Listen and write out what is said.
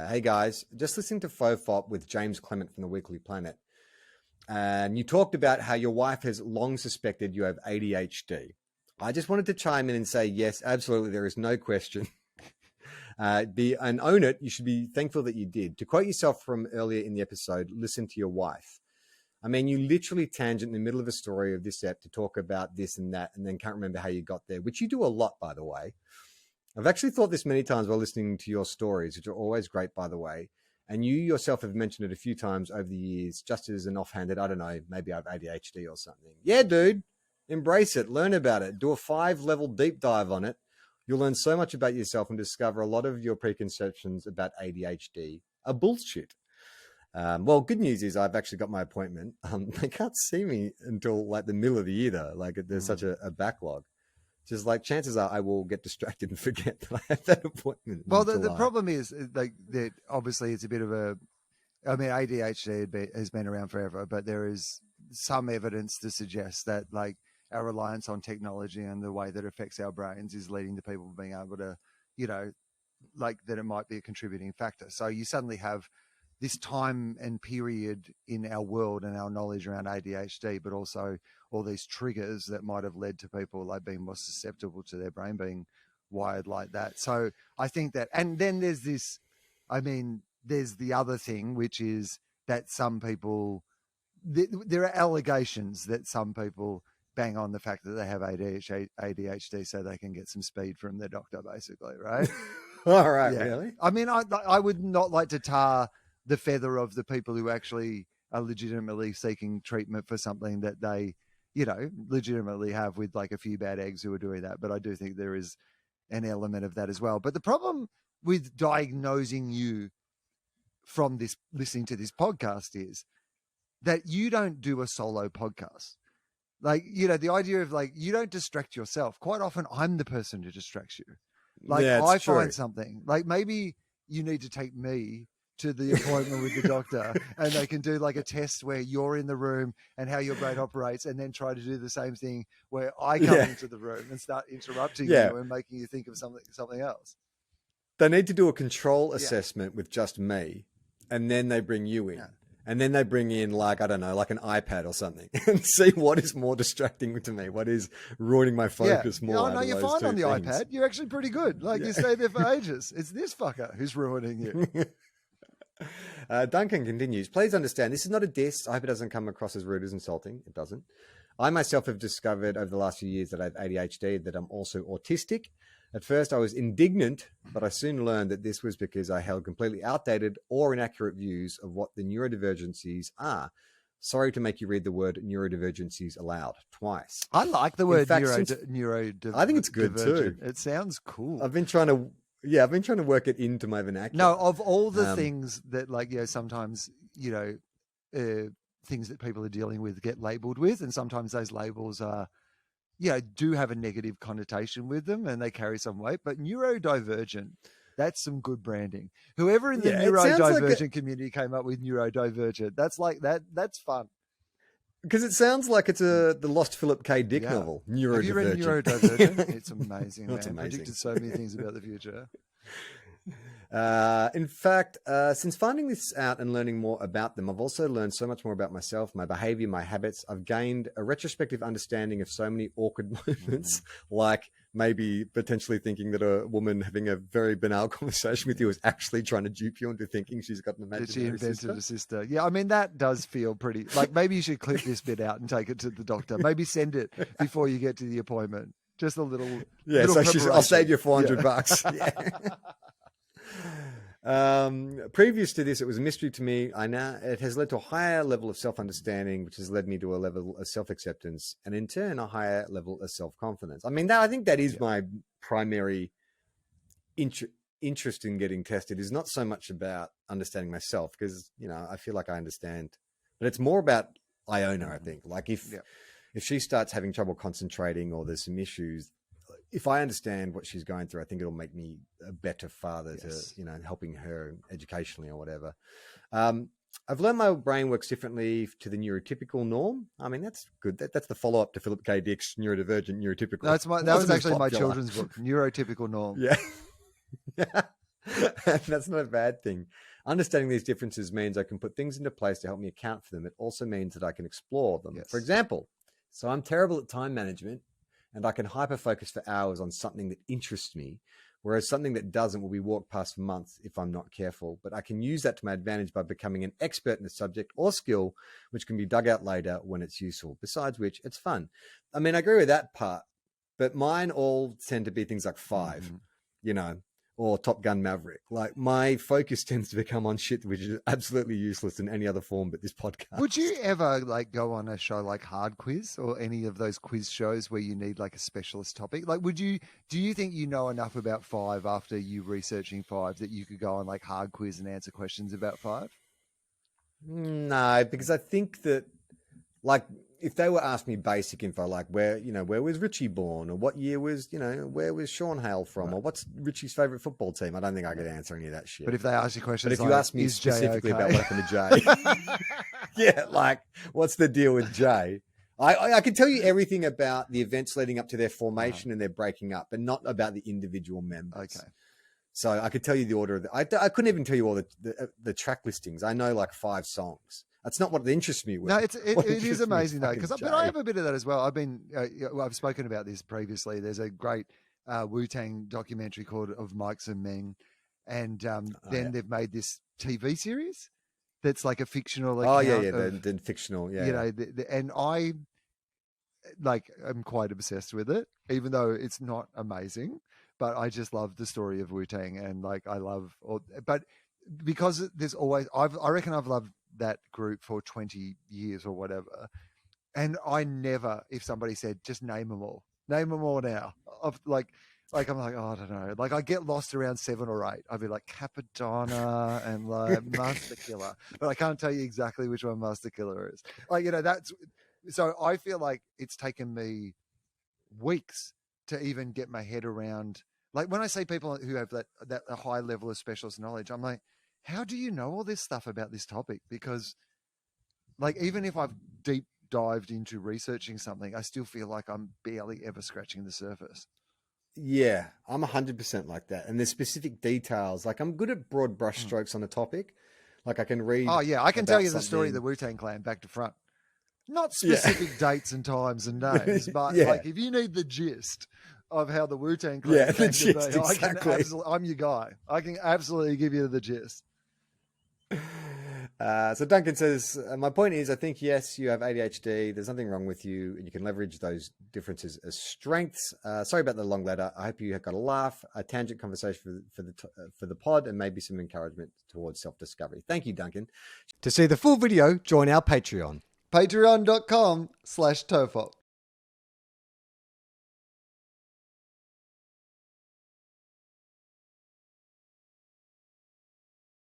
Hey guys, just listening to Fofop with James Clement from the Weekly Planet. And you talked about how your wife has long suspected you have ADHD. I just wanted to chime in and say, yes, absolutely. There is no question. And own it. You should be thankful that you did. To quote yourself from earlier in the episode, listen to your wife. I mean, you literally tangent in the middle of a story of this app to talk about this and that, and then can't remember how you got there, which you do a lot, by the way. I've actually thought this many times while listening to your stories, which are always great, by the way. And you yourself have mentioned it a few times over the years, just as an offhanded, I don't know, maybe I have ADHD or something. Yeah, dude, embrace it, learn about it, do a 5-level deep dive on it. You'll learn so much about yourself and discover a lot of your preconceptions about ADHD are bullshit. Well, good news is I've actually got my appointment. They can't see me until like the middle of the year, though. Like there's such a backlog. Just like chances are I will get distracted and forget that I have that appointment. Well, the problem is like that. Obviously, it's a bit of a. I mean, ADHD has been around forever, but there is some evidence to suggest that like our reliance on technology and the way that it affects our brains is leading to people being able to, you know, like that it might be a contributing factor. So you suddenly have this time and period in our world and our knowledge around ADHD, but also all these triggers that might have led to people like being more susceptible to their brain being wired like that. So I think that, and then there's this, I mean, there's the other thing, which is that some people, there are allegations that some people bang on the fact that they have ADHD so they can get some speed from their doctor, basically, right? All right, yeah. Really? I mean, I would not like to tar the feather of the people who actually are legitimately seeking treatment for something that they, you know, legitimately have with like a few bad eggs who are doing that. But I do think there is an element of that as well. But the problem with diagnosing you from this, listening to this podcast is that you don't do a solo podcast. Like, you know, the idea of like, you don't distract yourself. Quite often I'm the person who distracts you. Like I find something like maybe you need to take me to the appointment with the doctor and they can do like a test where you're in the room and how your brain operates and then try to do the same thing where I come into the room and start interrupting you and making you think of something else. They need to do a control assessment with just me and then they bring you in. And then they bring in like, I don't know, like an iPad or something and see what is more distracting to me. What is ruining my focus more. No, you're fine on the iPad. You're actually pretty good. Like you stay there for ages. It's this fucker who's ruining you. Duncan continues, please understand, this is not a diss. I hope it doesn't come across as rude as insulting. It doesn't. I myself have discovered over the last few years that I have ADHD, that I'm also autistic. At first, I was indignant, but I soon learned that this was because I held completely outdated or inaccurate views of what the neurodivergencies are. Sorry to make you read the word neurodivergencies aloud twice. I like the word neurodivergent. I think it's good too. It sounds cool. I've been trying to work it into my vernacular. No, of all the things that like, you know, sometimes, you know, things that people are dealing with get labeled with, and sometimes those labels are, you know, do have a negative connotation with them and they carry some weight, but neurodivergent, that's some good branding. Whoever in the neurodivergent community came up with neurodivergent, that's like that's fun. Because it sounds like it's the lost Philip K. Dick novel, Neurodivergent. Have you read Neurodivergent? It's amazing, man. It's amazing. Predicted so many things about the future. In fact, since finding this out and learning more about them, I've also learned so much more about myself, my behavior, my habits. I've gained a retrospective understanding of so many awkward moments, like maybe potentially thinking that a woman having a very banal conversation with you is actually trying to dupe you into thinking she's got an imaginary sister. She invented a sister. Yeah, I mean, that does feel pretty... Like, maybe you should clip this bit out and take it to the doctor. Maybe send it before you get to the appointment. Just a little... Yeah, little so I'll save you $400. Previous to this, it was a mystery to me. It has led to a higher level of self-understanding, which has led me to a level of self-acceptance, and in turn, a higher level of self-confidence. I mean, I think that is my primary interest in getting tested. Is not so much about understanding myself, because, you know, I feel like I understand, but it's more about Iona. I think, like if she starts having trouble concentrating or there's some issues, if I understand what she's going through, I think it'll make me a better father to, you know, helping her educationally or whatever. I've learned my brain works differently to the neurotypical norm. I mean, that's good. That's the follow-up to Philip K. Dick's Neurodivergent, Neurotypical. That was actually my children's book, Neurotypical Norm. Yeah. Yeah. And that's not a bad thing. Understanding these differences means I can put things into place to help me account for them. It also means that I can explore them. Yes. For example, so I'm terrible at time management and I can hyper focus for hours on something that interests me, whereas something that doesn't will be walked past for months if I'm not careful. But I can use that to my advantage by becoming an expert in a subject or skill, which can be dug out later when it's useful. Besides which, it's fun. I mean, I agree with that part, but mine all tend to be things like Five, you know, or Top Gun Maverick. Like my focus tends to become on shit which is absolutely useless in any other form but this podcast. Would you ever like go on a show like Hard Quiz or any of those quiz shows where you need like a specialist topic? Like, do you think you know enough about Five after you researching Five that you could go on like Hard Quiz and answer questions about Five? No, because I think that like if they were asking me basic info, like where was Richie born, or what year was, where was Sean Hale from, or what's Richie's favorite football team, I don't think I could answer any of that shit. But if they ask you questions, but if you ask me specifically about what happened to Jay, yeah, like what's the deal with Jay? I can tell you everything about the events leading up to their formation and their breaking up, but not about the individual members. Okay. So I could tell you the order of the, I couldn't even tell you all the track listings. I know like 5 songs. That's not what interests me. No, it is amazing though, because but I have a bit of that as well. I've spoken about this previously. There's a great Wu-Tang documentary called Of Mikes and Ming, and then they've made this TV series that's like a fictional account. The fictional, and I I'm quite obsessed with it, even though it's not amazing. But I just love the story of Wu-Tang, and but because there's always, I reckon I've loved that group for 20 years or whatever. And I never, if somebody said, just name them all now. I'm like, oh, I don't know. Like I get lost around 7 or 8. I'd be like Capadonna and like Master Killer, but I can't tell you exactly which one Master Killer is. So I feel like it's taken me weeks to even get my head around. Like when I say people who have that a high level of specialist knowledge, I'm like, how do you know all this stuff about this topic? Because like, even if I've deep dived into researching something, I still feel like I'm barely ever scratching the surface. Yeah, I'm 100% like that. And there's specific details. Like I'm good at broad brushstrokes on a topic. Like I can read. Oh yeah. I can tell you the story of the Wu-Tang Clan back to front. Not specific dates and times and names, but like if you need the gist of how the Wu-Tang Clan came to be, exactly. I'm your guy. I can absolutely give you the gist. So Duncan says, my point is, I think, yes, you have ADHD. There's nothing wrong with you. And you can leverage those differences as strengths. Sorry about the long letter. I hope you got a laugh, a tangent conversation for the pod, and maybe some encouragement towards self-discovery. Thank you, Duncan. To see the full video, join our Patreon. Patreon.com/Tofop.